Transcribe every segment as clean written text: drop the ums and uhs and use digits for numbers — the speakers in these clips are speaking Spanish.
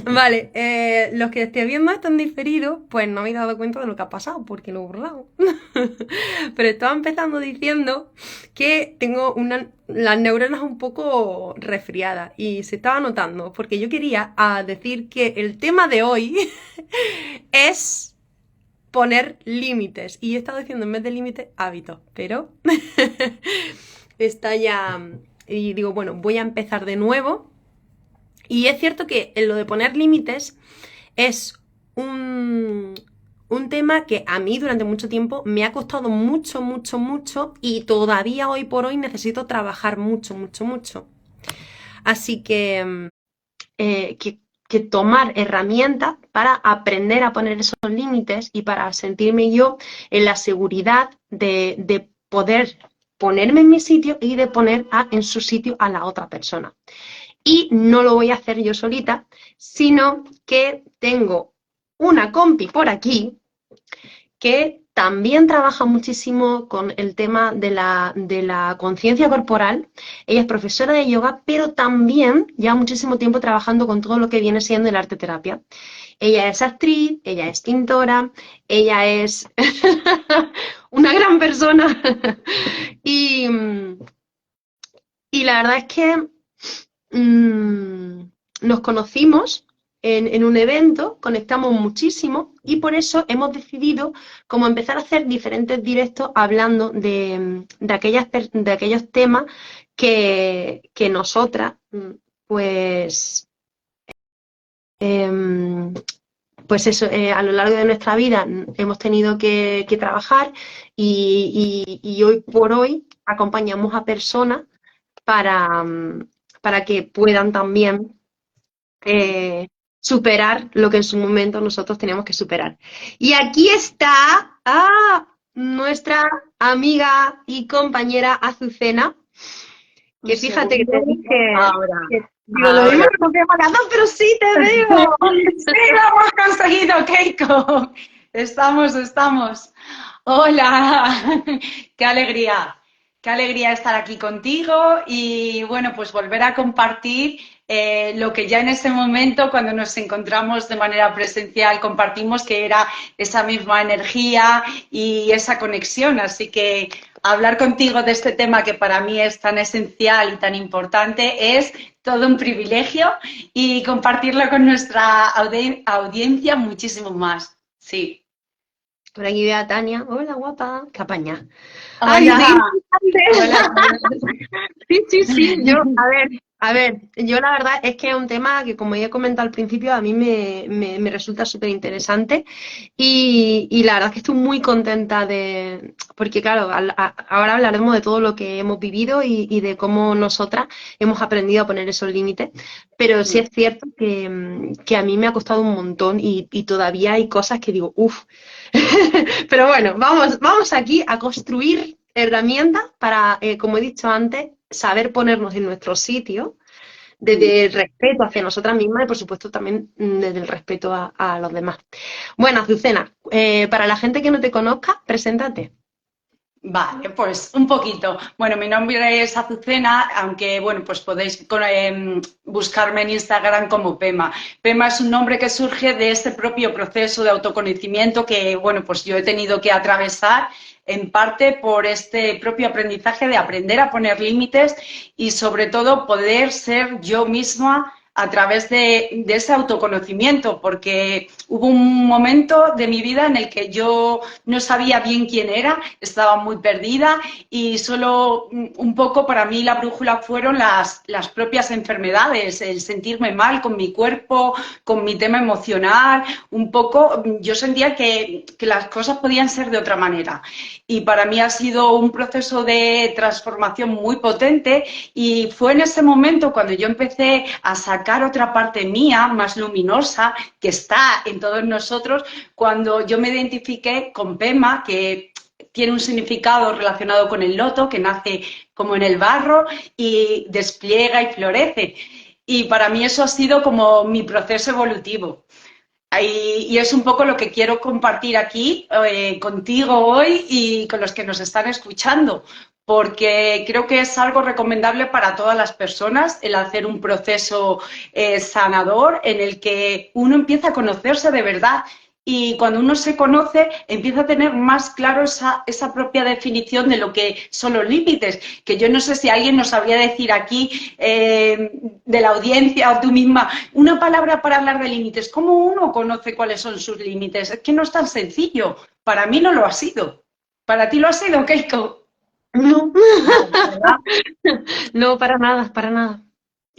Vale, los que esté viendo esto en diferido, pues no me he dado cuenta de lo que ha pasado, porque lo he borrado. Pero estaba empezando diciendo que tengo las neuronas un poco resfriadas y se estaba notando, porque yo quería decir que el tema de hoy es poner límites. Y he estado diciendo en vez de límites, hábitos, pero está ya... Y digo, bueno, voy a empezar de nuevo. Y es cierto que en lo de poner límites es un tema que a mí durante mucho tiempo me ha costado mucho, mucho, mucho y todavía hoy por hoy necesito trabajar mucho, mucho, mucho. Así que tomar herramientas para aprender a poner esos límites y para sentirme yo en la seguridad de poder ponerme en mi sitio y de poner en su sitio a la otra persona. Y no lo voy a hacer yo solita, sino que tengo una compi por aquí que también trabaja muchísimo con el tema de la conciencia corporal. Ella es profesora de yoga, pero también lleva muchísimo tiempo trabajando con todo lo que viene siendo el arte terapia. Ella es actriz, ella es pintora, ella es una gran persona. y, y la verdad es que nos conocimos en un evento, conectamos muchísimo y por eso hemos decidido como empezar a hacer diferentes directos hablando de aquellos temas que nosotras, pues, em, pues eso, a lo largo de nuestra vida hemos tenido que trabajar y hoy por hoy acompañamos a personas para, para que puedan también superar lo que en su momento nosotros teníamos que superar. Y aquí está nuestra amiga y compañera Azucena, Un que fíjate que segundo. te dije, Ahora, digo, lo mismo ahora. que nos vemos las dos, pero sí te veo. Sí, lo hemos conseguido, Keiko. Estamos. Hola, qué alegría estar aquí contigo y bueno, pues volver a compartir lo que ya en ese momento, cuando nos encontramos de manera presencial, compartimos que era esa misma energía y esa conexión. Así que hablar contigo de este tema que para mí es tan esencial y tan importante es todo un privilegio y compartirlo con nuestra audiencia muchísimo más. Sí. Por aquí veo a Tania. Hola, guapa. Qué apaña. Ay, Hola, seguir hola. Sí, sí, sí, a ver, yo la verdad es que es un tema que, como ya he comentado al principio, a mí me resulta súper interesante y la verdad es que estoy muy contenta porque claro, ahora hablaremos de todo lo que hemos vivido y de cómo nosotras hemos aprendido a poner esos límites, pero sí es cierto que a mí me ha costado un montón y todavía hay cosas que digo, uff, pero bueno, vamos aquí a construir herramientas para, como he dicho antes, saber ponernos en nuestro sitio, desde el respeto hacia nosotras mismas y, por supuesto, también desde el respeto a los demás. Bueno, Azucena, para la gente que no te conozca, preséntate. Vale, pues un poquito. Bueno, mi nombre es Azucena, aunque bueno, pues podéis buscarme en Instagram como Pema. Pema es un nombre que surge de este propio proceso de autoconocimiento que bueno, pues yo he tenido que atravesar en parte por este propio aprendizaje de aprender a poner límites y sobre todo poder ser yo misma a través de ese autoconocimiento, porque hubo un momento de mi vida en el que yo no sabía bien quién era, estaba muy perdida y solo un poco para mí la brújula fueron las propias enfermedades, el sentirme mal con mi cuerpo, con mi tema emocional, un poco yo sentía que las cosas podían ser de otra manera. Y para mí ha sido un proceso de transformación muy potente y fue en ese momento cuando yo empecé a sacar otra parte mía, más luminosa, que está en todos nosotros, cuando yo me identifiqué con Pema, que tiene un significado relacionado con el loto, que nace como en el barro y despliega y florece. Y para mí eso ha sido como mi proceso evolutivo. Y es un poco lo que quiero compartir aquí contigo hoy y con los que nos están escuchando, porque creo que es algo recomendable para todas las personas el hacer un proceso sanador en el que uno empieza a conocerse de verdad. Y cuando uno se conoce, empieza a tener más claro esa propia definición de lo que son los límites. Que yo no sé si alguien nos sabría decir aquí, de la audiencia o tú misma, una palabra para hablar de límites. ¿Cómo uno conoce cuáles son sus límites? Es que no es tan sencillo. Para mí no lo ha sido. ¿Para ti lo ha sido, Keiko? No, No, ¿verdad? no, para nada, para nada.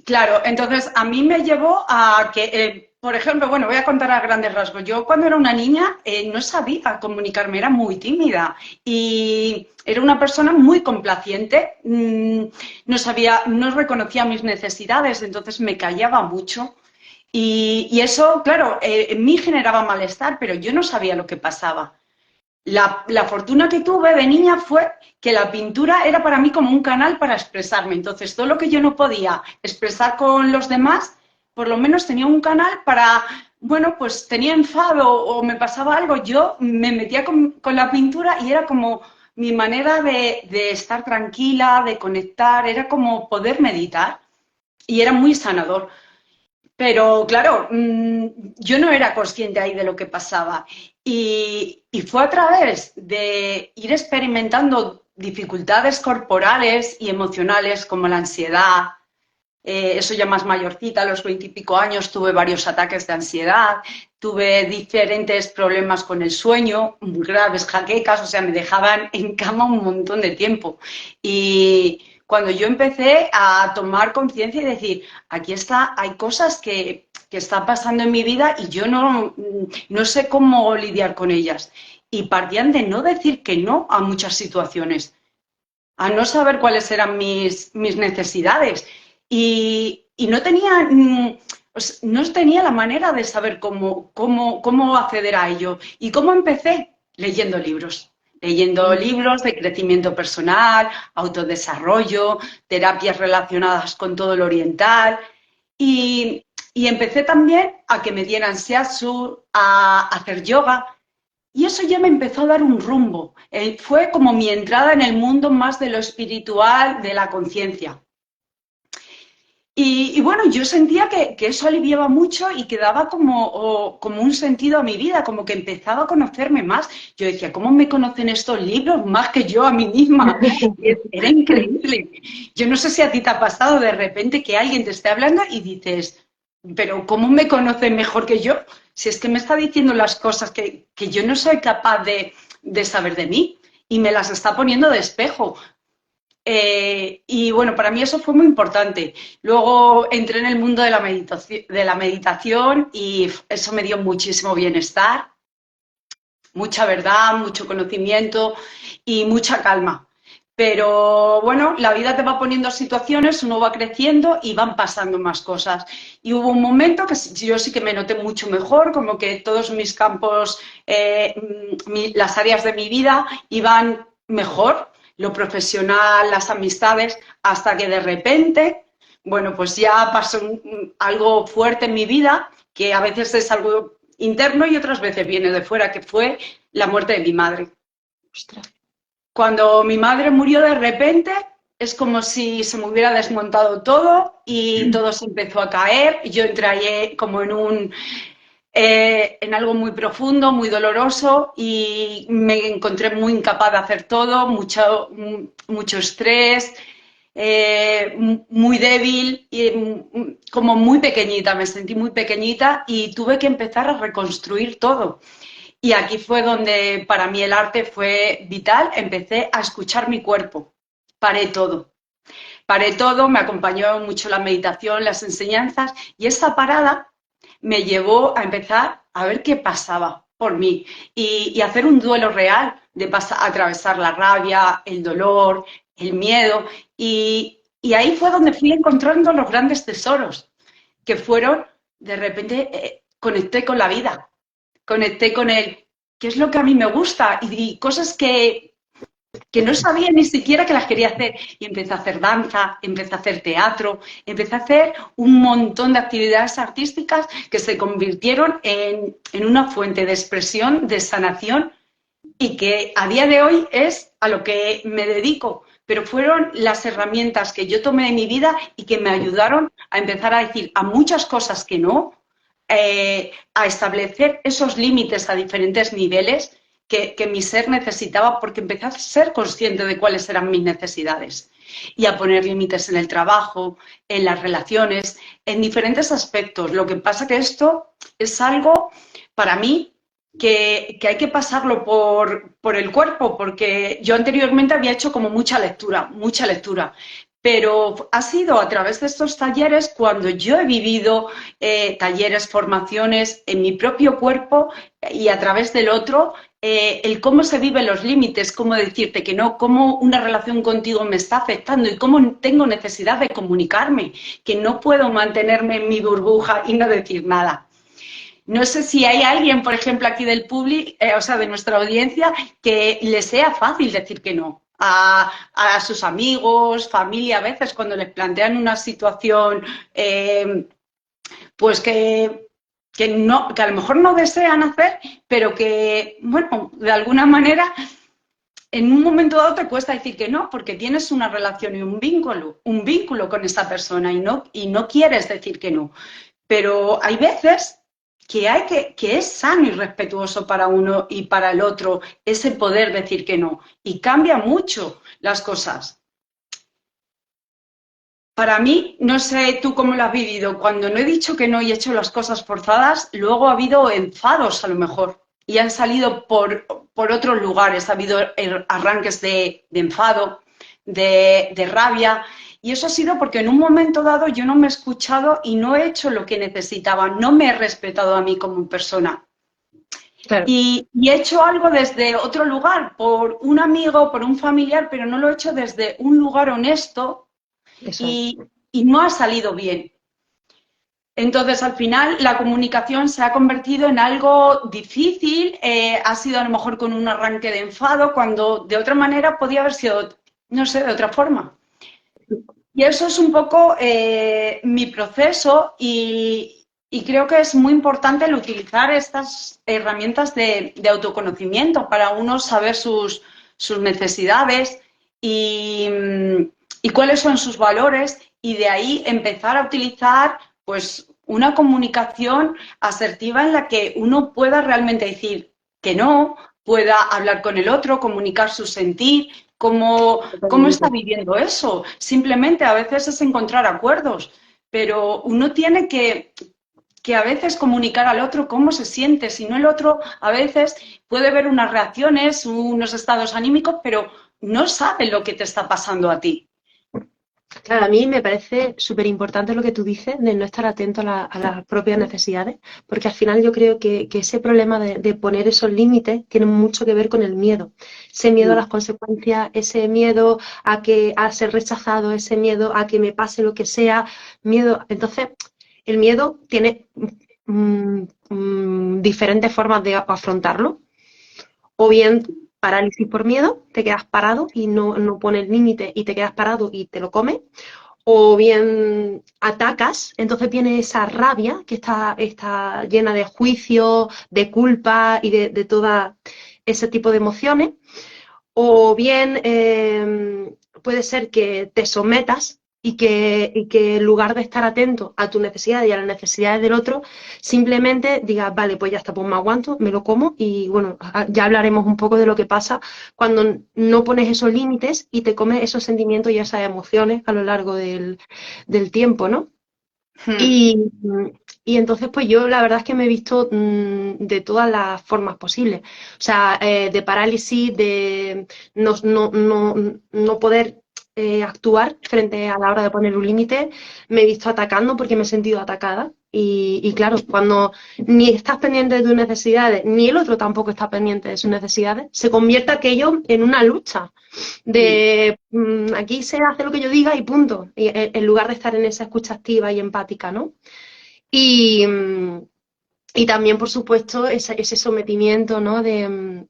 Claro, entonces a mí me llevó a que, por ejemplo, bueno, voy a contar a grandes rasgos. Yo cuando era una niña no sabía comunicarme, era muy tímida y era una persona muy complaciente, no sabía, no reconocía mis necesidades, entonces me callaba mucho y eso, claro, en mí generaba malestar, pero yo no sabía lo que pasaba. La fortuna que tuve de niña fue que la pintura era para mí como un canal para expresarme. Entonces, todo lo que yo no podía expresar con los demás, por lo menos tenía un canal para, bueno, pues tenía enfado o me pasaba algo, yo me metía con la pintura y era como mi manera de estar tranquila, de conectar, era como poder meditar y era muy sanador. Pero claro, yo no era consciente ahí de lo que pasaba. Y fue a través de ir experimentando dificultades corporales y emocionales como la ansiedad, eso ya más mayorcita, a los 20 y pico años tuve varios ataques de ansiedad, tuve diferentes problemas con el sueño, graves jaquecas, o sea, me dejaban en cama un montón de tiempo. Y cuando yo empecé a tomar conciencia y decir, aquí está, hay cosas que están pasando en mi vida y yo no sé cómo lidiar con ellas. Y partían de no decir que no a muchas situaciones, a no saber cuáles eran mis necesidades y no tenía, pues, no tenía la manera de saber cómo acceder a ello. ¿Y cómo empecé? Leyendo libros de crecimiento personal, autodesarrollo, terapias relacionadas con todo lo oriental y empecé también a que me dieran shiatsu, a hacer yoga y eso ya me empezó a dar un rumbo. Fue como mi entrada en el mundo más de lo espiritual, de la conciencia. Y bueno, yo sentía que eso aliviaba mucho y que daba como un sentido a mi vida, como que empezaba a conocerme más. Yo decía, ¿cómo me conocen estos libros más que yo a mí misma? Y era increíble. Yo no sé si a ti te ha pasado de repente que alguien te esté hablando y dices, pero ¿cómo me conoce mejor que yo? Si es que me está diciendo las cosas que yo no soy capaz de saber de mí y me las está poniendo de espejo. Y bueno, para mí eso fue muy importante. Luego entré en el mundo de la meditación y eso me dio muchísimo bienestar, mucha verdad, mucho conocimiento y mucha calma. Pero bueno, la vida te va poniendo situaciones, uno va creciendo y van pasando más cosas. Y hubo un momento que yo sí que me noté mucho mejor, como que todos mis campos, las áreas de mi vida iban mejor, lo profesional, las amistades, hasta que de repente, bueno, pues ya pasó algo fuerte en mi vida, que a veces es algo interno y otras veces viene de fuera, que fue la muerte de mi madre. Ostras. Cuando mi madre murió de repente, es como si se me hubiera desmontado todo y todo se empezó a caer. Yo entré ahí como en algo muy profundo, muy doloroso y me encontré muy incapaz de hacer todo, mucho estrés, muy débil, y, como muy pequeñita, me sentí muy pequeñita y tuve que empezar a reconstruir todo. Y aquí fue donde para mí el arte fue vital. Empecé a escuchar mi cuerpo. Paré todo. Paré todo, me acompañó mucho la meditación, las enseñanzas y esa parada me llevó a empezar a ver qué pasaba por mí y hacer un duelo real de atravesar la rabia, el dolor, el miedo y ahí fue donde fui encontrando los grandes tesoros que fueron, de repente, conecté con la vida, conecté con él, qué es lo que a mí me gusta y cosas que que no sabía ni siquiera que las quería hacer. Y empecé a hacer danza, empecé a hacer teatro, empecé a hacer un montón de actividades artísticas que se convirtieron en una fuente de expresión, de sanación, y que a día de hoy es a lo que me dedico. Pero fueron las herramientas que yo tomé en mi vida y que me ayudaron a empezar a decir a muchas cosas que no, a establecer esos límites a diferentes niveles que mi ser necesitaba, porque empecé a ser consciente de cuáles eran mis necesidades y a poner límites en el trabajo, en las relaciones, en diferentes aspectos. Lo que pasa que esto es algo, para mí, que hay que pasarlo por el cuerpo, porque yo anteriormente había hecho como mucha lectura, pero ha sido a través de estos talleres cuando yo he vivido talleres, formaciones en mi propio cuerpo y a través del otro, el cómo se viven los límites, cómo decirte que no, cómo una relación contigo me está afectando y cómo tengo necesidad de comunicarme, que no puedo mantenerme en mi burbuja y no decir nada. No sé si hay alguien, por ejemplo, aquí del público, o sea, de nuestra audiencia, que le sea fácil decir que no a sus amigos, familia, a veces cuando les plantean una situación, pues no, que a lo mejor no desean hacer, pero que, bueno, de alguna manera, en un momento dado te cuesta decir que no, porque tienes una relación y un vínculo con esa persona y no quieres decir que no. Pero hay veces que es sano y respetuoso para uno y para el otro ese poder decir que no. Y cambia mucho las cosas. Para mí, no sé tú cómo lo has vivido, cuando no he dicho que no y he hecho las cosas forzadas, luego ha habido enfados a lo mejor y han salido por otros lugares, ha habido arranques de enfado, de rabia. Y eso ha sido porque en un momento dado yo no me he escuchado y no he hecho lo que necesitaba, no me he respetado a mí como persona. Claro. Y he hecho algo desde otro lugar, por un amigo, por un familiar, pero no lo he hecho desde un lugar honesto y, y no ha salido bien. Entonces, al final, la comunicación se ha convertido en algo difícil, ha sido a lo mejor con un arranque de enfado, cuando de otra manera podía haber sido, no sé, de otra forma. Y eso es un poco mi proceso y creo que es muy importante el utilizar estas herramientas de autoconocimiento para uno saber sus necesidades y cuáles son sus valores y de ahí empezar a utilizar pues una comunicación asertiva en la que uno pueda realmente decir que no, pueda hablar con el otro, comunicar su sentir, cómo está viviendo eso. Simplemente a veces es encontrar acuerdos, pero uno tiene que a veces comunicar al otro cómo se siente, si no el otro a veces puede ver unas reacciones, unos estados anímicos, pero no sabe lo que te está pasando a ti. Claro, a mí me parece súper importante lo que tú dices de no estar atento a las propias necesidades, porque al final yo creo que ese problema de poner esos límites tiene mucho que ver con el miedo. Ese miedo a las consecuencias, ese miedo a ser rechazado, ese miedo a que me pase lo que sea, miedo. Entonces, el miedo tiene diferentes formas de afrontarlo. O bien parálisis por miedo, te quedas parado y no pones límite y te quedas parado y te lo comes. O bien atacas, entonces viene esa rabia que está llena de juicio, de culpa y de todo ese tipo de emociones. O bien puede ser que te sometas y que en lugar de estar atento a tus necesidades y a las necesidades del otro, simplemente digas, vale, pues ya está, pues me aguanto, me lo como y bueno, ya hablaremos un poco de lo que pasa cuando no pones esos límites y te comes esos sentimientos y esas emociones a lo largo del tiempo, ¿no? Y, y entonces, pues yo la verdad es que me he visto de todas las formas posibles. O sea, de parálisis, de no poder actuar frente a la hora de poner un límite, me he visto atacando porque me he sentido atacada. Y claro, cuando ni estás pendiente de tus necesidades, ni el otro tampoco está pendiente de sus necesidades, se convierte aquello en una lucha de aquí se hace lo que yo diga y punto, y, en lugar de estar en esa escucha activa y empática, ¿no? Y, y también, por supuesto, ese sometimiento, ¿no? De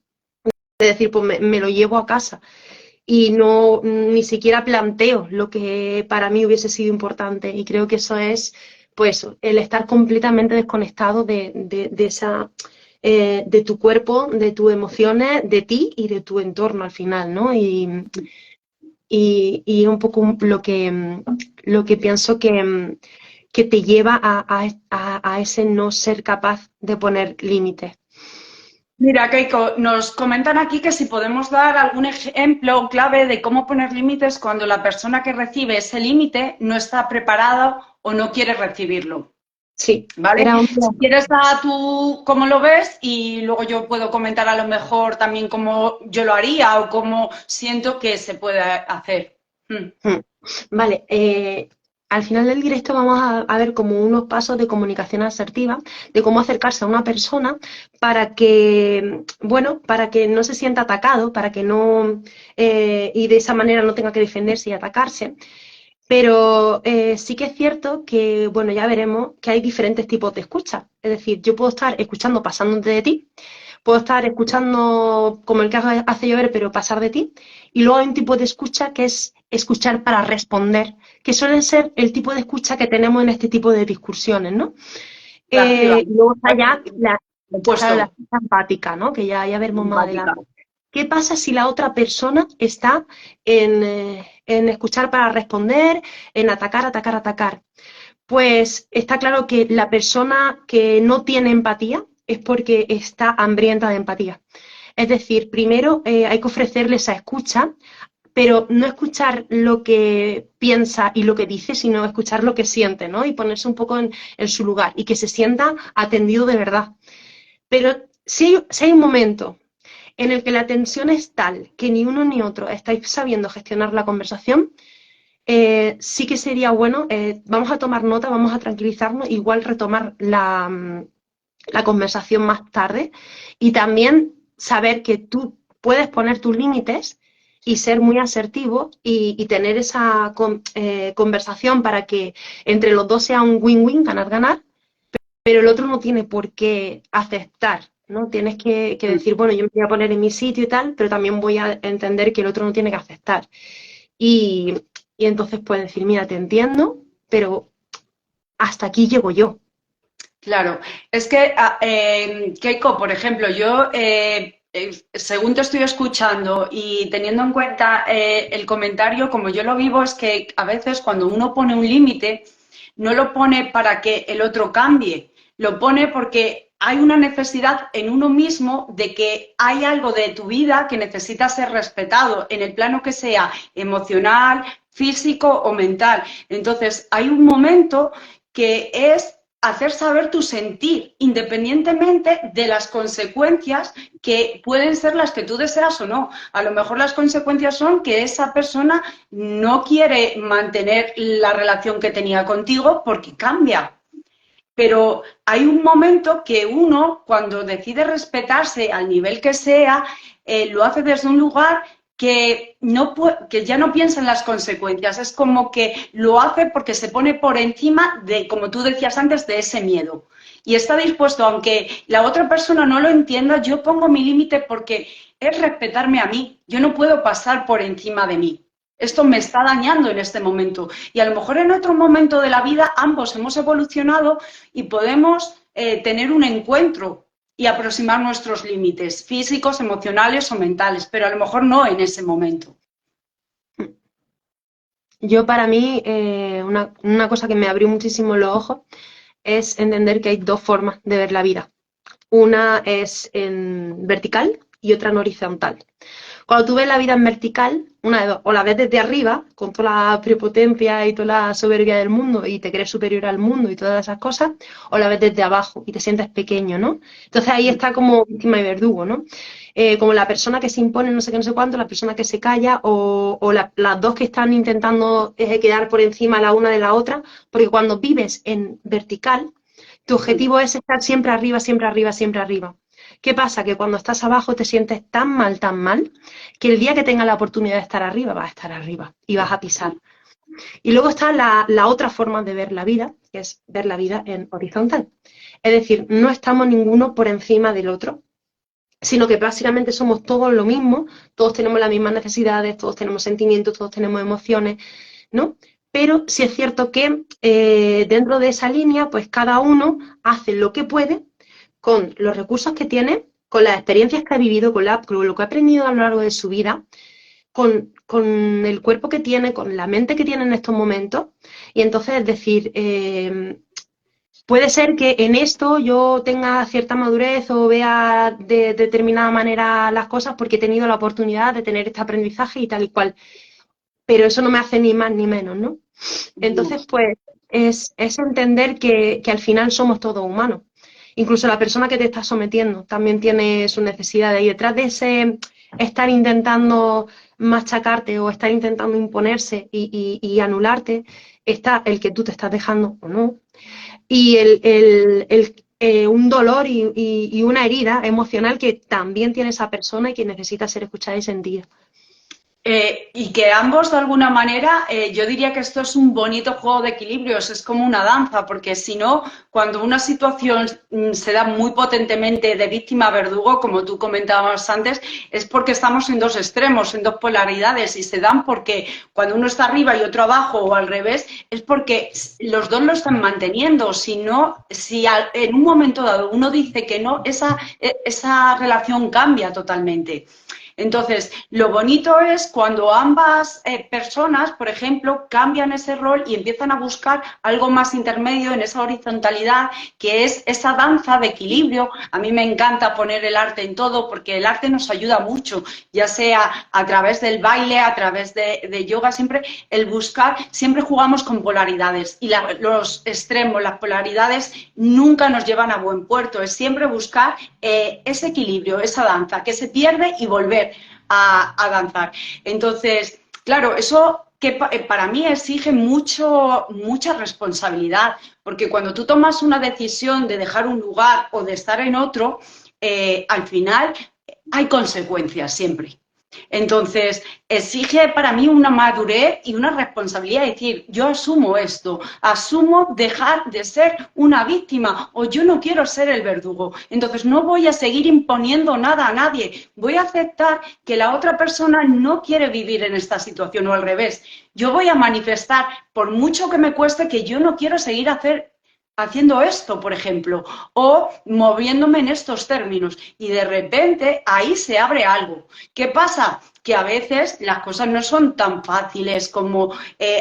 decir, pues me lo llevo a casa. y no ni siquiera planteo lo que para mí hubiese sido importante. Y creo que eso es, pues, el estar completamente desconectado de esa, de tu cuerpo, de tus emociones, de ti y de tu entorno al final, ¿no? Y un poco lo que pienso que te lleva a ese no ser capaz de poner límites. Mira, Keiko, nos comentan aquí que si podemos dar algún ejemplo o clave de cómo poner límites cuando la persona que recibe ese límite no está preparada o no quiere recibirlo. Sí, ¿Vale? era un... Si quieres, da tú cómo lo ves y luego yo puedo comentar a lo mejor también cómo yo lo haría o cómo siento que se puede hacer. Vale, al final del directo vamos a ver como unos pasos de comunicación asertiva, de cómo acercarse a una persona para que, bueno, para que no se sienta atacado, para que no, y de esa manera no tenga que defenderse y atacarse. Pero sí que es cierto que, bueno, ya veremos que hay diferentes tipos de escucha. Es decir, yo puedo estar escuchando pasándote de ti, puedo estar escuchando como el que hace llover, pero pasar de ti. Y luego hay un tipo de escucha que es escuchar para responder, que suelen ser el tipo de escucha que tenemos en este tipo de discusiones, ¿no? La activa, Y luego está ya claro, la opuesto, escucha empática, ¿no? Que ya veremos más empática. adelante. ¿Qué pasa si la otra persona está en escuchar para responder, en atacar, atacar, atacar? Pues está claro que la persona que no tiene empatía es porque está hambrienta de empatía. Es decir, primero hay que ofrecerle esa escucha, pero no escuchar lo que piensa y lo que dice, sino escuchar lo que siente, ¿no? Y ponerse un poco en su lugar y que se sienta atendido de verdad. Pero si hay un momento en el que la tensión es tal que ni uno ni otro estáis sabiendo gestionar la conversación, sí que sería bueno, vamos a tomar nota, vamos a tranquilizarnos, igual retomar la conversación más tarde y también saber que tú puedes poner tus límites y ser muy asertivo y tener esa conversación para que entre los dos sea un win-win, ganar-ganar, pero el otro no tiene por qué aceptar, ¿no? Tienes que decir, bueno, yo me voy a poner en mi sitio y tal, pero también voy a entender que el otro no tiene que aceptar. Y, y entonces puedes decir, mira, te entiendo, pero hasta aquí llego yo. Claro, es que, Keiko, por ejemplo, yo, según te estoy escuchando y teniendo en cuenta el comentario, como yo lo vivo, es que a veces cuando uno pone un límite, no lo pone para que el otro cambie, lo pone porque hay una necesidad en uno mismo de que hay algo de tu vida que necesita ser respetado, en el plano que sea emocional, físico o mental. Entonces, hay un momento que es hacer saber tu sentir, independientemente de las consecuencias que pueden ser las que tú deseas o no. A lo mejor las consecuencias son que esa persona no quiere mantener la relación que tenía contigo porque cambia. Pero hay un momento que uno, cuando decide respetarse al nivel que sea, lo hace desde un lugar que, que ya no piensa en las consecuencias. Es como que lo hace porque se pone por encima de, como tú decías antes, de ese miedo. Y está dispuesto, aunque la otra persona no lo entienda, yo pongo mi límite porque es respetarme a mí. Yo no puedo pasar por encima de mí. Esto me está dañando en este momento. Y a lo mejor en otro momento de la vida ambos hemos evolucionado y podemos tener un encuentro y aproximar nuestros límites físicos, emocionales o mentales, pero a lo mejor no en ese momento. Yo para mí, una cosa que me abrió muchísimo los ojos es entender que hay dos formas de ver la vida. Una es en vertical y otra en horizontal. Cuando tú ves la vida en vertical, una de dos, o la ves desde arriba, con toda la prepotencia y toda la soberbia del mundo, y te crees superior al mundo y todas esas cosas, o la ves desde abajo y te sientes pequeño, ¿no? Entonces ahí está como víctima y verdugo, ¿no? Como la persona que se impone no sé qué, no sé cuánto, la persona que se calla, o las dos que están intentando quedar por encima la una de la otra, porque cuando vives en vertical, tu objetivo es estar siempre arriba, siempre arriba, siempre arriba. ¿Qué pasa? Que cuando estás abajo te sientes tan mal, que el día que tengas la oportunidad de estar arriba, vas a estar arriba y vas a pisar. Y luego está la otra forma de ver la vida, que es ver la vida en horizontal. Es decir, no estamos ninguno por encima del otro. sino que básicamente somos todos lo mismo, todos tenemos las mismas necesidades, todos tenemos sentimientos, todos tenemos emociones, ¿no? Pero sí es cierto que dentro de esa línea, pues cada uno hace lo que puede con los recursos que tiene, con las experiencias que ha vivido, con lo que ha aprendido a lo largo de su vida, con el cuerpo que tiene, con la mente que tiene en estos momentos. Y entonces, es decir, puede ser que en esto yo tenga cierta madurez o vea de determinada manera las cosas porque he tenido la oportunidad de tener este aprendizaje y tal y cual, pero eso no me hace ni más ni menos, ¿no? Entonces, pues, es entender que al final somos todos humanos. Incluso la persona que te está sometiendo también tiene sus necesidades. Y detrás de ese estar intentando machacarte o estar intentando imponerse y anularte, está el que tú te estás dejando o no. Y un dolor y una herida emocional que también tiene esa persona y que necesita ser escuchada y sentida. Y que ambos, de alguna manera, yo diría que esto es un bonito juego de equilibrios, es como una danza, porque si no, cuando una situación se da muy potentemente de víctima-verdugo, como tú comentabas antes, es porque estamos en dos extremos, en dos polaridades, y se dan porque cuando uno está arriba y otro abajo, o al revés, es porque los dos lo están manteniendo. Si no, si en un momento dado uno dice que no, esa relación cambia totalmente. Entonces, lo bonito es cuando ambas personas, por ejemplo, cambian ese rol y empiezan a buscar algo más intermedio en esa horizontalidad, que es esa danza de equilibrio. A mí me encanta poner el arte en todo porque el arte nos ayuda mucho, ya sea a través del baile, a través de yoga, siempre el buscar, siempre jugamos con polaridades y los extremos, las polaridades nunca nos llevan a buen puerto. Es siempre buscar ese equilibrio, esa danza, que se pierde y volver a danzar. Entonces, claro, eso que para mí exige mucha responsabilidad, porque cuando tú tomas una decisión de dejar un lugar o de estar en otro, al final hay consecuencias siempre. Entonces, exige para mí una madurez y una responsabilidad, es decir, yo asumo esto, asumo dejar de ser una víctima o yo no quiero ser el verdugo. Entonces, no voy a seguir imponiendo nada a nadie, voy a aceptar que la otra persona no quiere vivir en esta situación o al revés. Yo voy a manifestar, por mucho que me cueste, que yo no quiero seguir haciendo esto, por ejemplo, o moviéndome en estos términos. Y de repente ahí se abre algo. ¿Qué pasa? Que a veces las cosas no son tan fáciles como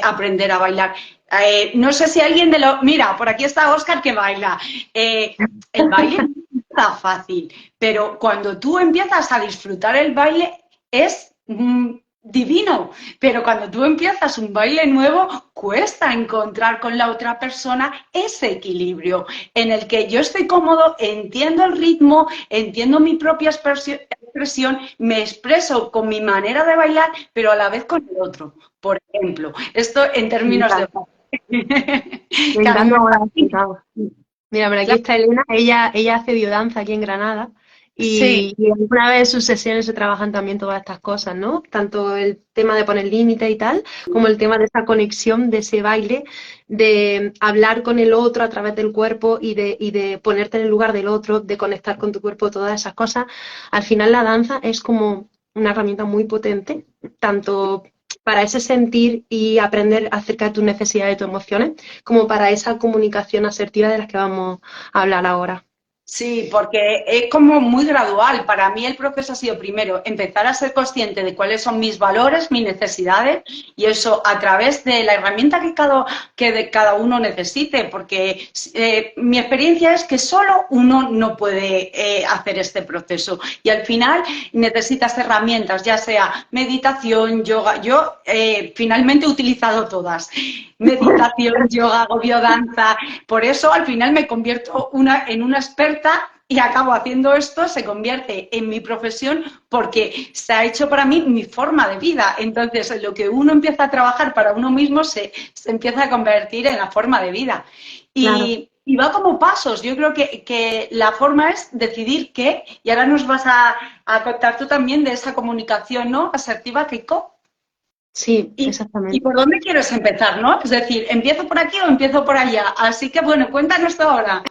aprender a bailar. No sé si alguien de los... Mira, por aquí está Óscar que baila. El baile no está fácil, pero cuando tú empiezas a disfrutar el baile es... divino, pero cuando tú empiezas un baile nuevo, cuesta encontrar con la otra persona ese equilibrio en el que yo estoy cómodo, entiendo el ritmo, entiendo mi propia expresión, me expreso con mi manera de bailar, pero a la vez con el otro, por ejemplo. Esto en Me términos de... encanta, me que a mí encanta me cómo lo has fascina. explicado. Mira, por aquí está Elena, ella hace biodanza aquí en Granada Sí, y alguna vez en sus sesiones se trabajan también todas estas cosas, ¿no? Tanto el tema de poner límite y tal, como el tema de esa conexión, de ese baile, de hablar con el otro a través del cuerpo y de ponerte en el lugar del otro, de conectar con tu cuerpo, todas esas cosas. Al final la danza es como una herramienta muy potente, tanto para ese sentir y aprender acerca de tus necesidades y tus emociones, como para esa comunicación asertiva de las que vamos a hablar ahora. sí, porque es como muy gradual. Para mí el proceso ha sido primero empezar a ser consciente de cuáles son mis valores, mis necesidades y eso a través de la herramienta que de cada uno necesite, porque mi experiencia es que solo uno no puede hacer este proceso y al final necesitas herramientas, ya sea meditación, yoga. Yo finalmente he utilizado todas. Meditación, yoga, biodanza. Por eso al final me convierto en una experta y acabo haciendo esto, se convierte en mi profesión porque se ha hecho para mí mi forma de vida. Entonces, lo que uno empieza a trabajar para uno mismo se empieza a convertir en la forma de vida. Claro. Y va como pasos. Yo creo que la forma es decidir qué. Y ahora nos vas a contar tú también de esa comunicación, ¿no? Asertiva, Keiko. Sí, Y exactamente. por dónde quieres empezar, ¿no? Es decir, ¿empiezo por aquí o empiezo por allá? Así que, bueno, cuéntanos esto ahora.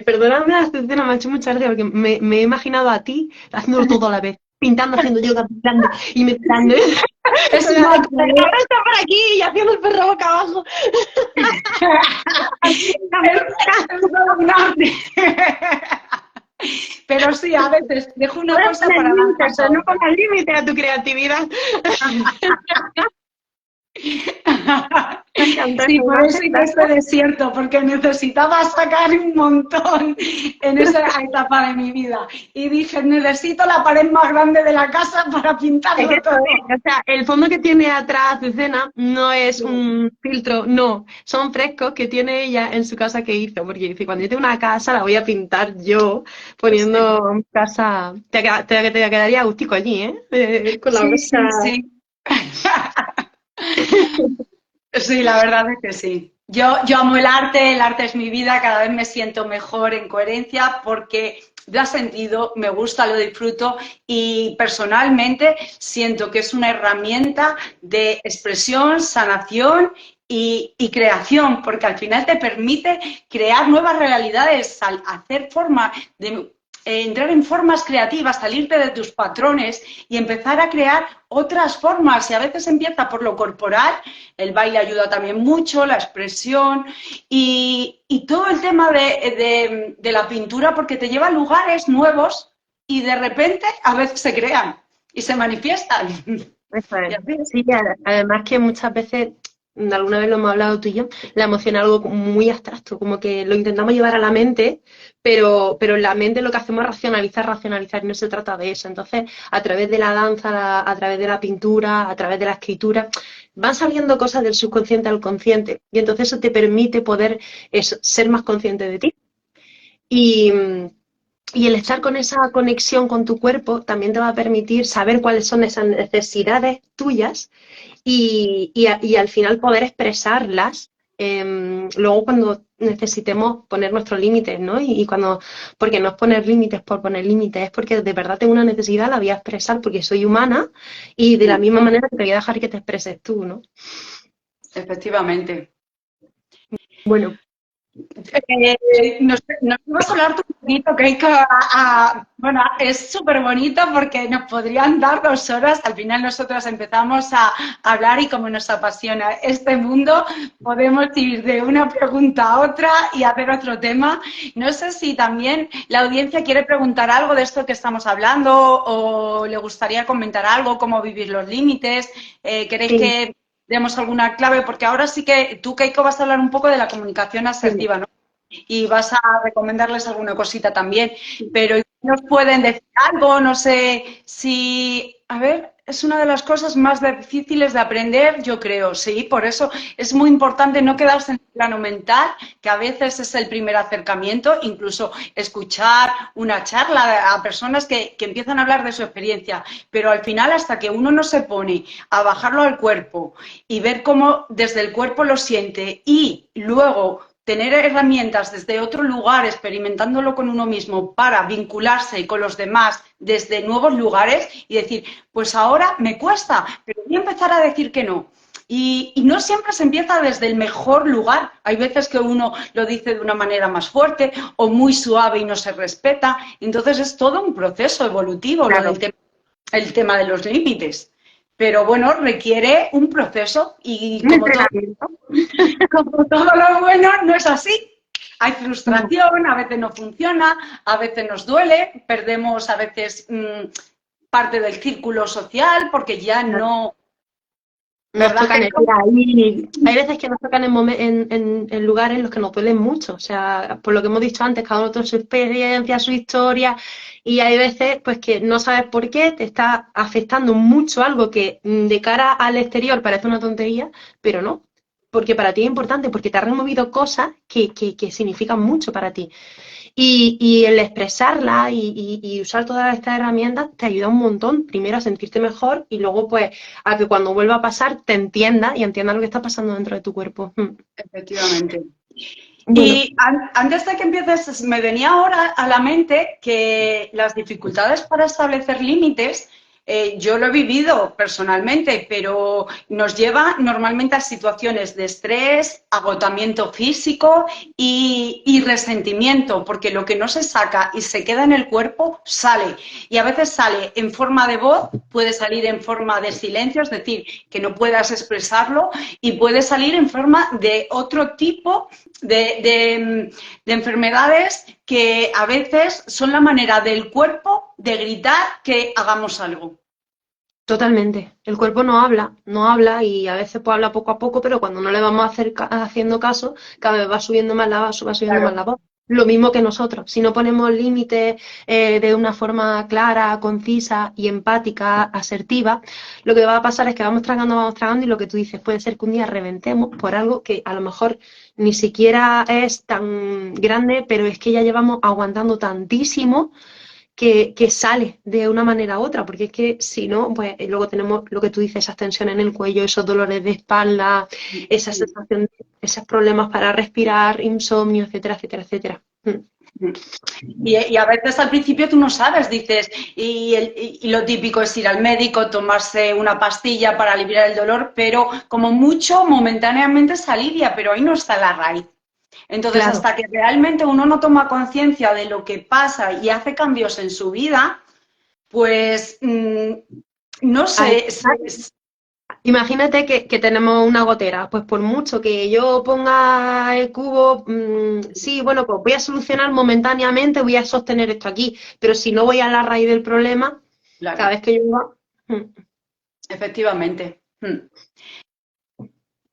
Perdóname, Azucena, me ha hecho mucha gracia porque me he imaginado a ti haciéndolo todo a la vez. Pintando, haciendo yoga, pintando y meditando. Es O sea, una la cabra está por aquí y haciendo el perro boca abajo. es todo un arte. Pero sí, a veces dejo una Puedes cosa poner para límites, lanzar pero la no otra. pongas límite a tu creatividad. Me encanta Sí, esa por eso imagen, hice este gracias. desierto, porque necesitaba sacar un montón en esa etapa de mi vida. Y dije, necesito la pared más grande de la casa para Es que pintarlo eso todo. es, o sea, el fondo que tiene atrás Azucena no es un filtro, no, son frescos que tiene ella en su casa que hizo, porque dice, cuando yo tenga una casa la voy a pintar yo, Sí, poniendo mi casa, te quedaría gustico allí, ¿eh? Con la sí, brocha. sí, sí. Sí, la verdad es que sí. Yo amo el arte es mi vida, cada vez me siento mejor en coherencia porque da sentido, me gusta, lo disfruto y personalmente siento que es una herramienta de expresión, sanación y creación, porque al final te permite crear nuevas realidades, al hacer forma de entrar en formas creativas, salirte de tus patrones y empezar a crear otras formas. Y a veces empieza por lo corporal, el baile ayuda también mucho, la expresión y todo el tema de la pintura, porque te lleva a lugares nuevos y de repente a veces se crean y se manifiestan. Eso Y es. así es. Sí, además que muchas veces, alguna vez lo hemos hablado tú y yo, la emoción es algo como muy abstracto, como que lo intentamos llevar a la mente, pero en la mente lo que hacemos es racionalizar, racionalizar, y no se trata de eso. Entonces, a través de la danza, a través de la pintura, a través de la escritura, van saliendo cosas del subconsciente al consciente, y entonces eso te permite poder eso, ser más consciente de ti. Y, y el estar con esa conexión con tu cuerpo también te va a permitir saber cuáles son esas necesidades tuyas y al final poder expresarlas. Luego cuando necesitemos poner nuestros límites, ¿no? Y cuando, porque no es poner límites por poner límites, es porque de verdad tengo una necesidad, la voy a expresar porque soy humana y de la misma manera te voy a dejar que te expreses tú, ¿no? Efectivamente. Bueno, Nos vamos a hablar un poquito, que bueno, es súper bonito porque nos podrían dar 2 horas. Al final nosotros empezamos a hablar y como nos apasiona este mundo, podemos ir de una pregunta a otra y hacer otro tema. No sé si también la audiencia quiere preguntar algo de esto que estamos hablando o le gustaría comentar algo, cómo vivir los límites. ¿Queréis sí, que demos alguna clave? Porque ahora sí que tú, Keiko, vas a hablar un poco de la comunicación sí. asertiva, ¿no? Y vas a recomendarles alguna cosita también, pero nos pueden decir algo, no sé si, a ver, es una de las cosas más difíciles de aprender, yo creo, sí, por eso es muy importante no quedarse en el plano mental, que a veces es el primer acercamiento, incluso escuchar una charla a personas que empiezan a hablar de su experiencia, pero al final hasta que uno no se pone a bajarlo al cuerpo y ver cómo desde el cuerpo lo siente y luego tener herramientas desde otro lugar, experimentándolo con uno mismo para vincularse con los demás desde nuevos lugares y decir, pues ahora me cuesta, pero voy a empezar a decir que no. Y no siempre se empieza desde el mejor lugar. Hay veces que uno lo dice de una manera más fuerte o muy suave y no se respeta. Entonces es todo un proceso evolutivo lo Claro. del el tema de los límites. Pero bueno, requiere un proceso y Un entrenamiento. como todo lo bueno, no es así. Hay No, frustración, a veces no funciona, a veces nos duele, perdemos a veces parte del círculo social porque ya claro. no, Nos ¿verdad, tocan Keiko? hay veces que nos tocan en lugares en los que nos duelen mucho, o sea, por lo que hemos dicho antes, cada uno tiene su experiencia, su historia, y hay veces pues que no sabes por qué, te está afectando mucho algo que de cara al exterior parece una tontería, pero no, porque para ti es importante, porque te ha removido cosas que significan mucho para ti. Y el expresarla y usar todas estas herramientas te ayuda un montón, primero a sentirte mejor y luego pues a que cuando vuelva a pasar te entienda y entienda lo que está pasando dentro de tu cuerpo. Efectivamente. Bueno, Y antes de que empieces, me venía ahora a la mente que las dificultades para establecer límites Yo lo he vivido personalmente, pero nos lleva normalmente a situaciones de estrés, agotamiento físico y resentimiento, porque lo que no se saca y se queda en el cuerpo sale. Y a veces sale en forma de voz, puede salir en forma de silencio, es decir, que no puedas expresarlo, y puede salir en forma de otro tipo de enfermedades que a veces son la manera del cuerpo de gritar que hagamos algo. Totalmente. El cuerpo no habla y a veces pues habla poco a poco, pero cuando no le vamos a hacer haciendo caso, cada vez va subiendo más va subiendo más Claro. la voz. Lo mismo que nosotros. Si no ponemos límites de una forma clara, concisa y empática, asertiva, lo que va a pasar es que vamos tragando y lo que tú dices puede ser que un día reventemos por algo que a lo mejor ni siquiera es tan grande, pero es que ya llevamos aguantando tantísimo que sale de una manera u otra, porque es que si no, pues luego tenemos lo que tú dices, esas tensiones en el cuello, esos dolores de espalda, esa sensación, esos problemas para respirar, insomnio, etcétera, etcétera, etcétera. Y a veces al principio tú no sabes, dices, y lo típico es ir al médico, tomarse una pastilla para aliviar el dolor, pero como mucho momentáneamente se alivia, pero ahí no está la raíz. Entonces, Claro. hasta que realmente uno no toma conciencia de lo que pasa y hace cambios en su vida, pues no Al sé, final, imagínate que tenemos una gotera, pues por mucho que yo ponga el cubo, sí, bueno, pues voy a solucionar momentáneamente, voy a sostener esto aquí, pero si no voy a la raíz del problema, cada claro, vez que yo efectivamente.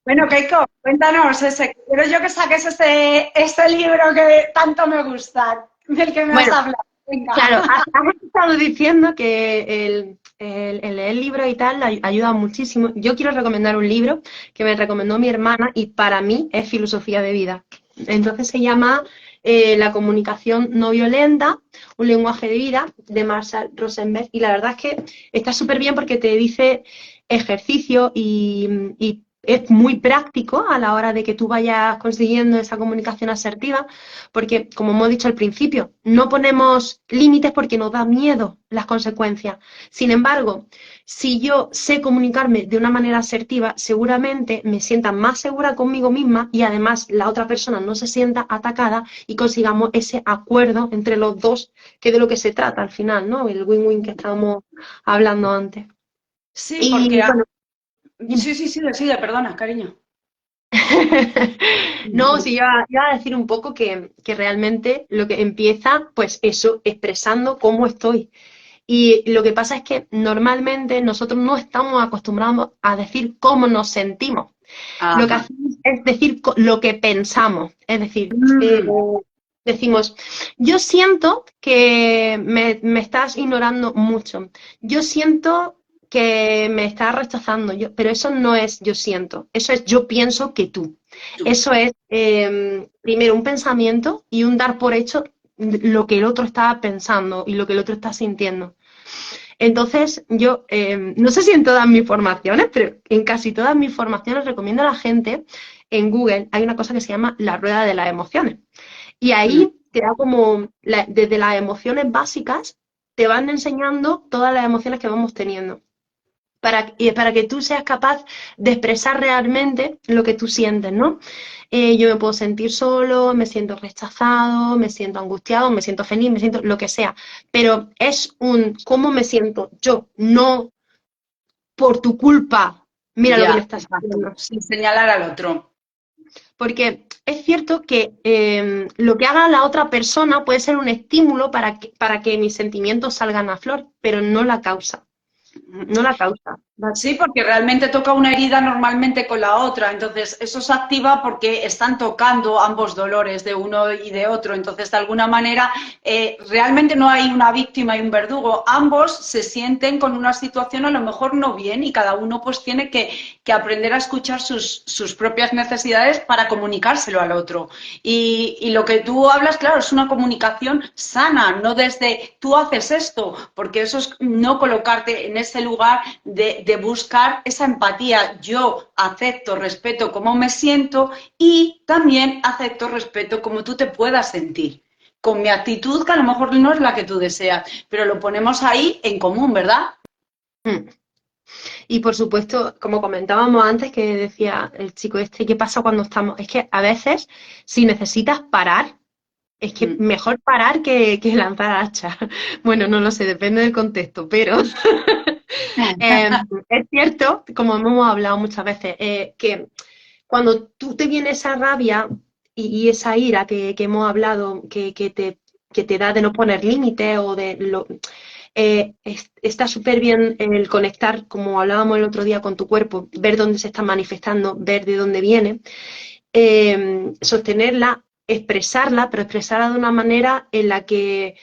Bueno, Keiko, cuéntanos ese. Quiero yo que saques ese libro que tanto me gusta, del que me has Bueno, hablado. Venga. claro, has estado diciendo que el leer libros y tal ayuda muchísimo. Yo quiero recomendar un libro que me recomendó mi hermana y para mí es filosofía de vida. Entonces se llama La comunicación no violenta, un lenguaje de vida, de Marshall Rosenberg. Y la verdad es que está súper bien porque te dice ejercicio y es muy práctico a la hora de que tú vayas consiguiendo esa comunicación asertiva porque, como hemos dicho al principio, no ponemos límites porque nos da miedo las consecuencias. Sin embargo, si yo sé comunicarme de una manera asertiva, seguramente me sienta más segura conmigo misma y además la otra persona no se sienta atacada y consigamos ese acuerdo entre los dos, que es de lo que se trata al final, ¿no? El win-win que estábamos hablando antes. Sí, porque... Y bueno, Sí, dime. sí, sigue, perdona, cariño. No, sí, iba a decir un poco que realmente lo que empieza, pues eso, expresando cómo estoy. Y lo que pasa es que normalmente nosotros no estamos acostumbrados a decir cómo nos sentimos. Lo que Ajá. hacemos es decir lo que pensamos. Es decir, Mm, decimos, yo siento que me estás ignorando mucho. Yo siento que me estás rechazando. Pero eso no es yo siento. Eso es yo pienso que tú. tú. Eso es primero un pensamiento y un dar por hecho lo que el otro está pensando y lo que el otro está sintiendo. Entonces, yo no sé si en todas mis formaciones, pero en casi todas mis formaciones recomiendo a la gente, en Google hay una cosa que se llama la rueda de las emociones. Y Mm. ahí te da como, desde las emociones básicas, te van enseñando todas las emociones que vamos teniendo para que tú seas capaz de expresar realmente lo que tú sientes, ¿no? Yo me puedo sentir solo, me siento rechazado, me siento angustiado, me siento feliz, me siento lo que sea, pero es un cómo me siento yo, no por tu culpa, mira lo que me Ya, estás exacto. haciendo. Sin señalar al otro. Porque es cierto que lo que haga la otra persona puede ser un estímulo para que mis sentimientos salgan a flor, pero no la causa, no la causa. Sí, porque realmente toca una herida normalmente con la otra, entonces eso se activa porque están tocando ambos dolores de uno y de otro, entonces de alguna manera realmente no hay una víctima y un verdugo, ambos se sienten con una situación a lo mejor no bien y cada uno pues tiene que aprender a escuchar sus propias necesidades para comunicárselo al otro. Y lo que tú hablas, claro, es una comunicación sana, no desde tú haces esto, porque eso es no colocarte en ese lugar de buscar esa empatía. Yo acepto, respeto cómo me siento y también acepto, respeto cómo tú te puedas sentir. Con mi actitud, que a lo mejor no es la que tú deseas, pero lo ponemos ahí en común, ¿verdad? Mm. Y por supuesto, como comentábamos antes, que decía el chico este, ¿qué pasa cuando estamos? Es que a veces, si necesitas parar, es que Mm. mejor parar que lanzar hacha. Bueno, no lo sé, depende del contexto, pero es cierto, como hemos hablado muchas veces, que cuando tú te viene esa rabia y esa ira que hemos hablado, que te da de no poner límites o de lo, está súper bien el conectar, como hablábamos el otro día, con tu cuerpo, ver dónde se está manifestando, ver de dónde viene, sostenerla, expresarla, pero expresarla de una manera en la que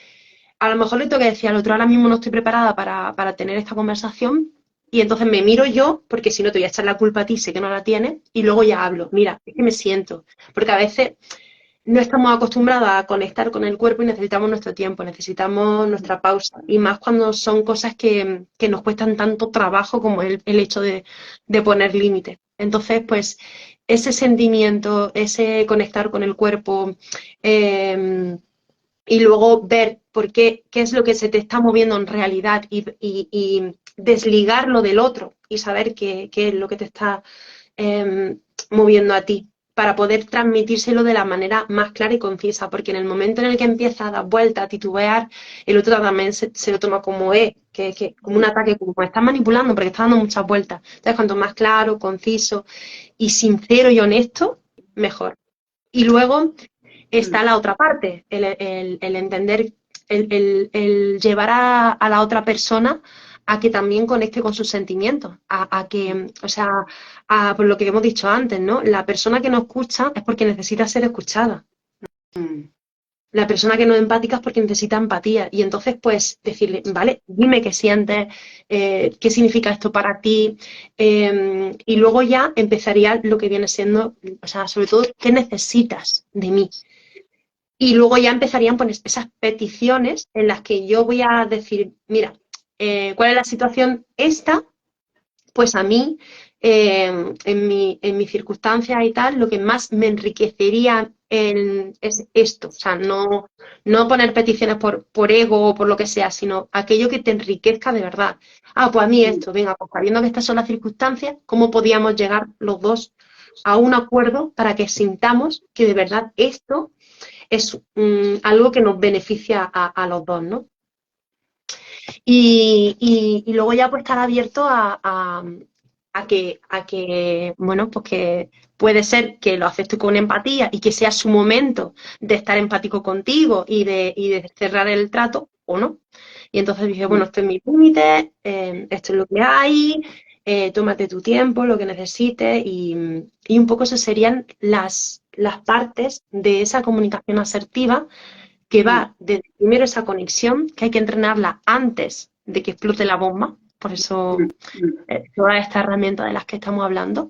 a lo mejor le tengo que decir al otro, ahora mismo no estoy preparada para tener esta conversación, y entonces me miro yo, porque si no te voy a echar la culpa a ti, sé que no la tienes, y luego ya hablo, mira, es que me siento, porque a veces no estamos acostumbrados a conectar con el cuerpo y necesitamos nuestro tiempo, necesitamos nuestra pausa. Y más cuando son cosas que nos cuestan tanto trabajo como el hecho de poner límites. Entonces, pues, ese sentimiento, ese conectar con el cuerpo, y luego ver por qué es lo que se te está moviendo en realidad y desligarlo del otro y saber qué es lo que te está moviendo a ti para poder transmitírselo de la manera más clara y concisa, porque en el momento en el que empieza a dar vueltas, a titubear, el otro también se lo toma como como un ataque, como me estás manipulando, porque está dando muchas vueltas. Entonces, cuanto más claro, conciso y sincero y honesto, mejor. Y luego está Mm. la otra parte, el entender, el llevar a la otra persona a que también conecte con sus sentimientos, a que, o sea, por lo que hemos dicho antes, ¿no? La persona que no escucha es porque necesita ser escuchada. Mm. La persona que no es empática es porque necesita empatía. Y entonces, pues, decirle, vale, dime qué sientes, qué significa esto para ti. Y luego ya empezaría lo que viene siendo, o sea, sobre todo, ¿qué necesitas de mí? Y luego ya empezarían pues, esas peticiones en las que yo voy a decir, mira, ¿cuál es la situación esta? Pues a mí, en mi circunstancia y tal, lo que más me enriquecería es esto. O sea, no poner peticiones por ego o por lo que sea, sino aquello que te enriquezca de verdad. Ah, pues a mí Mm. esto, venga, pues sabiendo que estas son las circunstancias, ¿cómo podíamos llegar los dos a un acuerdo para que sintamos que de verdad esto es algo que nos beneficia a los dos, ¿no? Y luego ya pues estar abierto bueno, pues que puede ser que lo acepte con empatía y que sea su momento de estar empático contigo y de cerrar el trato o no. Y entonces dice, bueno, Mm. esto es mi límite, esto es lo que hay, tómate tu tiempo, lo que necesites y un poco esas serían las partes de esa comunicación asertiva que Mm. va desde primero esa conexión, que hay que entrenarla antes de que explote la bomba, por eso Mm. Mm. todas estas herramientas de las que estamos hablando,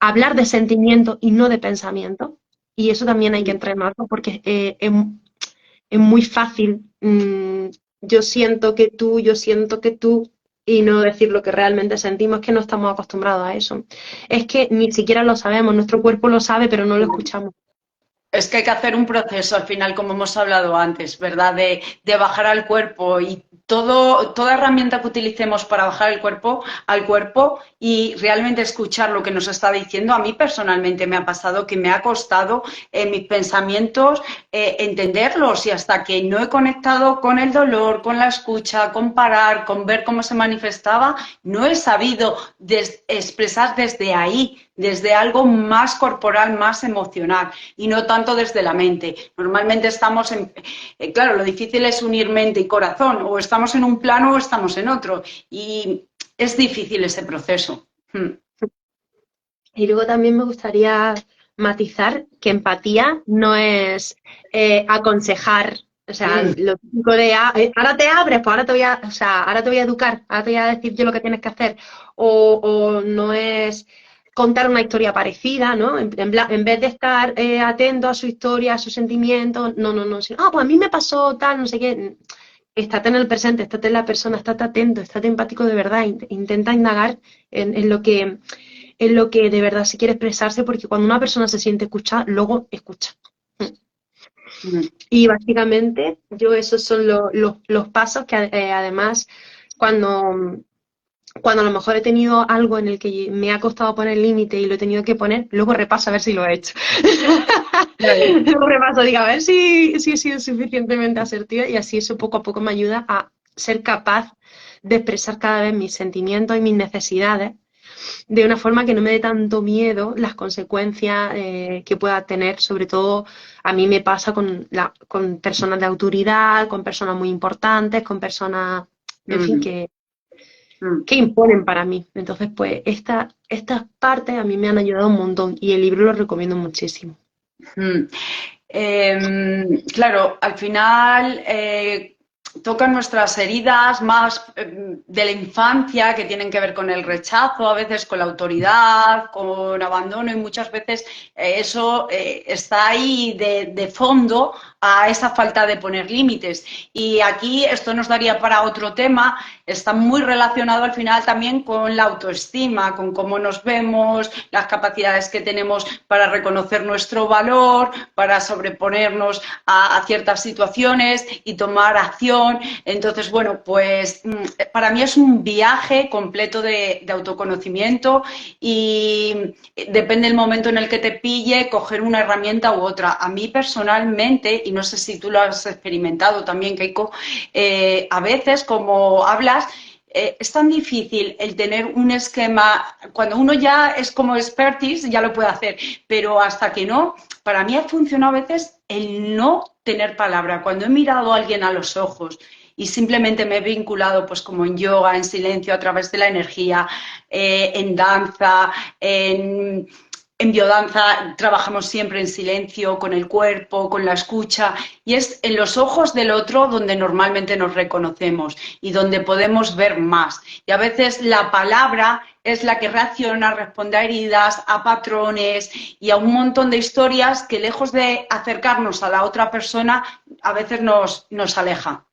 hablar de sentimiento y no de pensamiento, y eso también hay que Mm. entrenarlo porque es muy fácil, yo siento que tú, y no decir lo que realmente sentimos, que no estamos acostumbrados a eso. Es que ni siquiera lo sabemos, nuestro cuerpo lo sabe, pero no lo escuchamos. Es que hay que hacer un proceso al final, como hemos hablado antes, ¿verdad? De bajar al cuerpo y toda herramienta que utilicemos para bajar el cuerpo al cuerpo y realmente escuchar lo que nos está diciendo. A mí personalmente me ha pasado que me ha costado en mis pensamientos entenderlos y hasta que no he conectado con el dolor, con la escucha, con parar, con ver cómo se manifestaba, no he sabido expresar desde ahí, desde algo más corporal, más emocional y no tanto desde la mente. Normalmente estamos claro, lo difícil es unir mente y corazón, o estamos en un plano o estamos en otro, y es difícil ese proceso. Y luego también me gustaría matizar que empatía no es aconsejar, o sea, Mm. lo típico de ahora te abres, pues ahora te voy a, o sea, ahora te voy a educar, ahora te voy a decir yo lo que tienes que hacer, o no es contar una historia parecida, ¿no? En vez de estar atento a su historia, a sus sentimientos, no, sino, pues a mí me pasó tal, no sé qué. Estate en el presente, estate en la persona, estate atento, estate empático de verdad, intenta indagar en lo que de verdad se quiere expresarse, porque cuando una persona se siente escuchada, luego escucha. Mm. Y básicamente, yo esos son los pasos que además, cuando cuando a lo mejor he tenido algo en el que me ha costado poner límite y lo he tenido que poner, luego repaso a ver si lo he hecho. Claro. Luego repaso, digo, a ver si he sido suficientemente asertiva y así eso poco a poco me ayuda a ser capaz de expresar cada vez mis sentimientos y mis necesidades de una forma que no me dé tanto miedo las consecuencias que pueda tener. Sobre todo a mí me pasa con personas de autoridad, con personas muy importantes, con personas, en fin, Mm, mm. que imponen para mí. Entonces, pues estas partes a mí me han ayudado un montón y el libro lo recomiendo muchísimo. Mm. Claro, al final tocan nuestras heridas más de la infancia que tienen que ver con el rechazo, a veces con la autoridad, con abandono y muchas veces eso está ahí de fondo a esa falta de poner límites. Y aquí esto nos daría para otro tema, está muy relacionado al final también con la autoestima, con cómo nos vemos, las capacidades que tenemos para reconocer nuestro valor, para sobreponernos a ciertas situaciones y tomar acción. Entonces, bueno, pues para mí es un viaje completo de autoconocimiento y depende del momento en el que te pille, coger una herramienta u otra. A mí personalmente, y no sé si tú lo has experimentado también, Keiko, a veces como hablas, es tan difícil el tener un esquema, cuando uno ya es como expertise, ya lo puede hacer, pero hasta que no, para mí ha funcionado a veces el no tener palabra. Cuando he mirado a alguien a los ojos y simplemente me he vinculado, pues como en yoga, en silencio, a través de la energía, en danza, en biodanza trabajamos siempre en silencio, con el cuerpo, con la escucha, y es en los ojos del otro donde normalmente nos reconocemos y donde podemos ver más. Y a veces la palabra es la que reacciona, responde a heridas, a patrones y a un montón de historias que lejos de acercarnos a la otra persona, a veces nos aleja.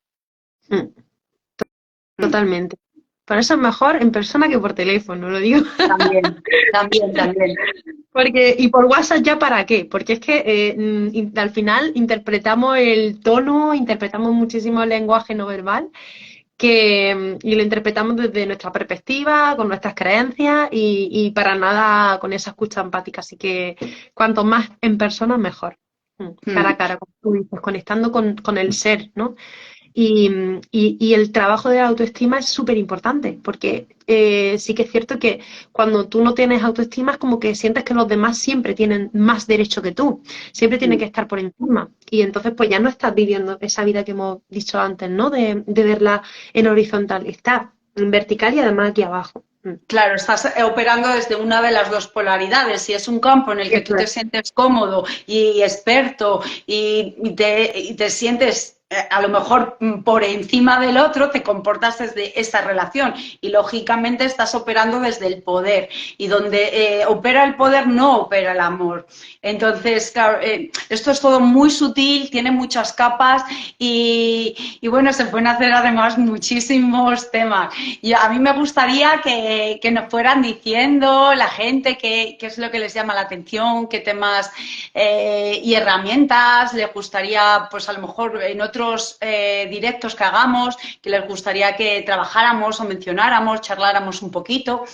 Mm, Mm. totalmente. Por eso es mejor en persona que por teléfono, lo digo. También, también, también. Porque, ¿y por WhatsApp ya para qué? Porque es que al final interpretamos el tono, interpretamos muchísimo el lenguaje no verbal y lo interpretamos desde nuestra perspectiva, con nuestras creencias y para nada con esa escucha empática. Así que cuanto más en persona, mejor. Cara a Mm. cara, como tú dices, conectando con el ser, ¿no? Y el trabajo de la autoestima es súper importante, porque sí que es cierto que cuando tú no tienes autoestima es como que sientes que los demás siempre tienen más derecho que tú, siempre tienen Mm. que estar por encima. Y entonces pues ya no estás viviendo esa vida que hemos dicho antes, ¿no? De verla en horizontal, está en vertical y además aquí abajo. Claro, estás operando desde una de las dos polaridades. Si es un campo en el que tú Eso te es. sientes cómodo y experto y te sientes a lo mejor por encima del otro, te comportas desde esa relación y lógicamente estás operando desde el poder y donde opera el poder no opera el amor. Entonces, claro, esto es todo muy sutil, tiene muchas capas y bueno, se pueden hacer además muchísimos temas. Y a mí me gustaría que nos fueran diciendo la gente qué es lo que les llama la atención, qué temas y herramientas les gustaría, pues a lo mejor en otros directos que hagamos, que les gustaría que trabajáramos o mencionáramos, charláramos un poquito,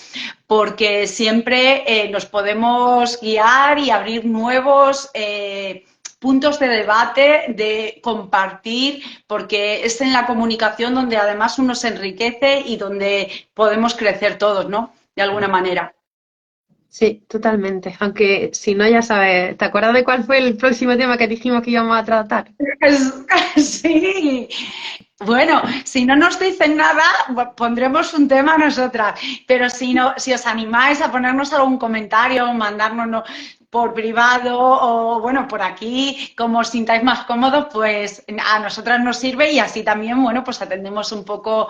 porque siempre nos podemos guiar y abrir nuevos puntos de debate, de compartir, porque es en la comunicación donde además uno se enriquece y donde podemos crecer todos, ¿no? De alguna manera. Sí, totalmente. Aunque si no, ya sabes, ¿te acuerdas de cuál fue el próximo tema que dijimos que íbamos a tratar? Sí. Bueno, si no nos dicen nada, pondremos un tema nosotras. Pero si no, si os animáis a ponernos algún comentario, mandárnoslo por privado o bueno, por aquí, como os sintáis más cómodos, pues a nosotras nos sirve y así también, bueno, pues atendemos un poco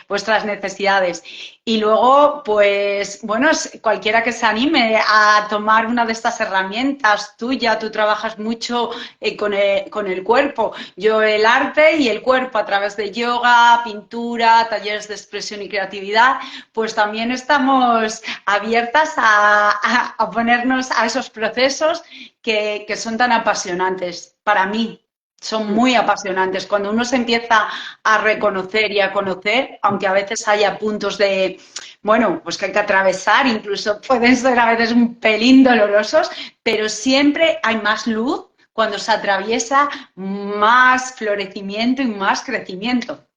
vuestras necesidades. Y luego, pues, bueno, cualquiera que se anime a tomar una de estas herramientas tuya, tú trabajas mucho con el cuerpo, yo el arte y el cuerpo a través de yoga, pintura, talleres de expresión y creatividad, pues también estamos abiertas a ponernos a esos procesos que son tan apasionantes para mí. Son muy apasionantes. Cuando uno se empieza a reconocer y a conocer, aunque a veces haya puntos de, bueno, pues que hay que atravesar, incluso pueden ser a veces un pelín dolorosos, pero siempre hay más luz cuando se atraviesa, más florecimiento y más crecimiento.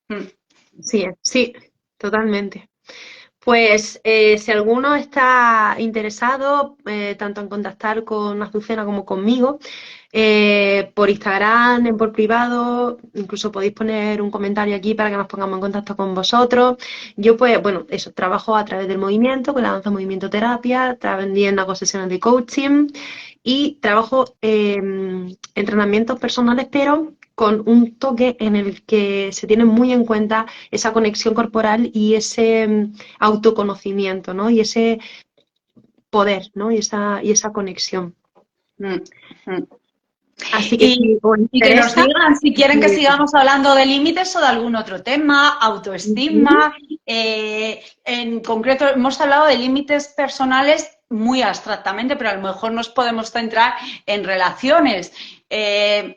Sí, totalmente. Pues si alguno está interesado, tanto en contactar con Azucena como conmigo, por Instagram, por privado, incluso podéis poner un comentario aquí para que nos pongamos en contacto con vosotros. Yo pues, bueno, eso, trabajo a través del movimiento, con la danza movimiento terapia, también hago sesiones de coaching y trabajo entrenamientos personales, pero con un toque en el que se tiene muy en cuenta esa conexión corporal y ese autoconocimiento, ¿no? Y ese poder, ¿no? Y esa conexión. Mm, mm. Así que Y, si os y que nos interesa, digan si quieren que eh, sigamos hablando de límites o de algún otro tema, ujú, autoestima. En concreto, hemos hablado de límites personales muy abstractamente, pero a lo mejor nos podemos centrar en relaciones.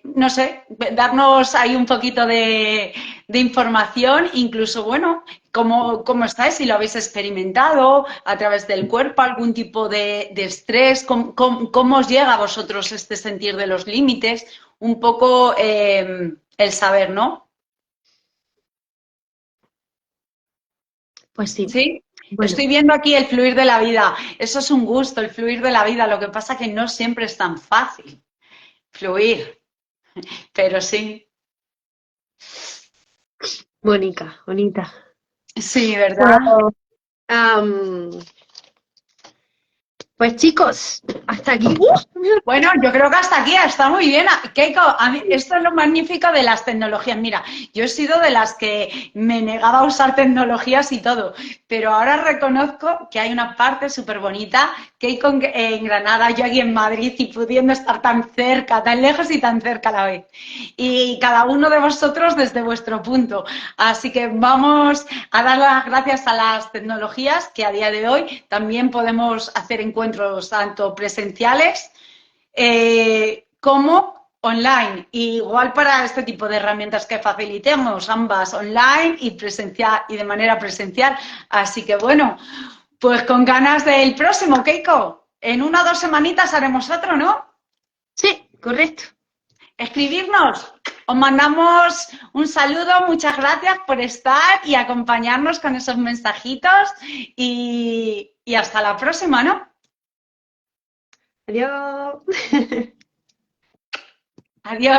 No sé, darnos ahí un poquito de información, incluso, bueno, cómo estáis, si lo habéis experimentado a través del cuerpo, algún tipo de estrés, cómo os llega a vosotros este sentir de los límites, un poco el saber, ¿no? pues sí. ¿Sí? Bueno, Estoy viendo aquí el fluir de la vida. Eso es un gusto, el fluir de la vida. Lo que pasa es que no siempre es tan fácil fluir, pero sí. bonita, bonita. Sí, ¿verdad? Pues, am, pues chicos, hasta aquí. Bueno, yo creo que hasta aquí está muy bien. Keiko, a mí, esto es lo magnífico de las tecnologías. Mira, yo he sido de las que me negaba a usar tecnologías y todo, pero ahora reconozco que hay una parte súper bonita. Keiko en Granada, yo aquí en Madrid y pudiendo estar tan cerca, tan lejos y tan cerca a la vez. Y cada uno de vosotros desde vuestro punto. Así que vamos a dar las gracias a las tecnologías que a día de hoy también podemos hacer encuentros tanto presenciales como online. Igual para este tipo de herramientas que facilitemos, ambas online y presencial y de manera presencial. Así que bueno, pues con ganas del próximo, Keiko. En 1 o 2 semanitas haremos otro, ¿no? Sí, correcto. Escribirnos. Os mandamos un saludo, muchas gracias por estar y acompañarnos con esos mensajitos y hasta la próxima, ¿no? Adiós. Adiós.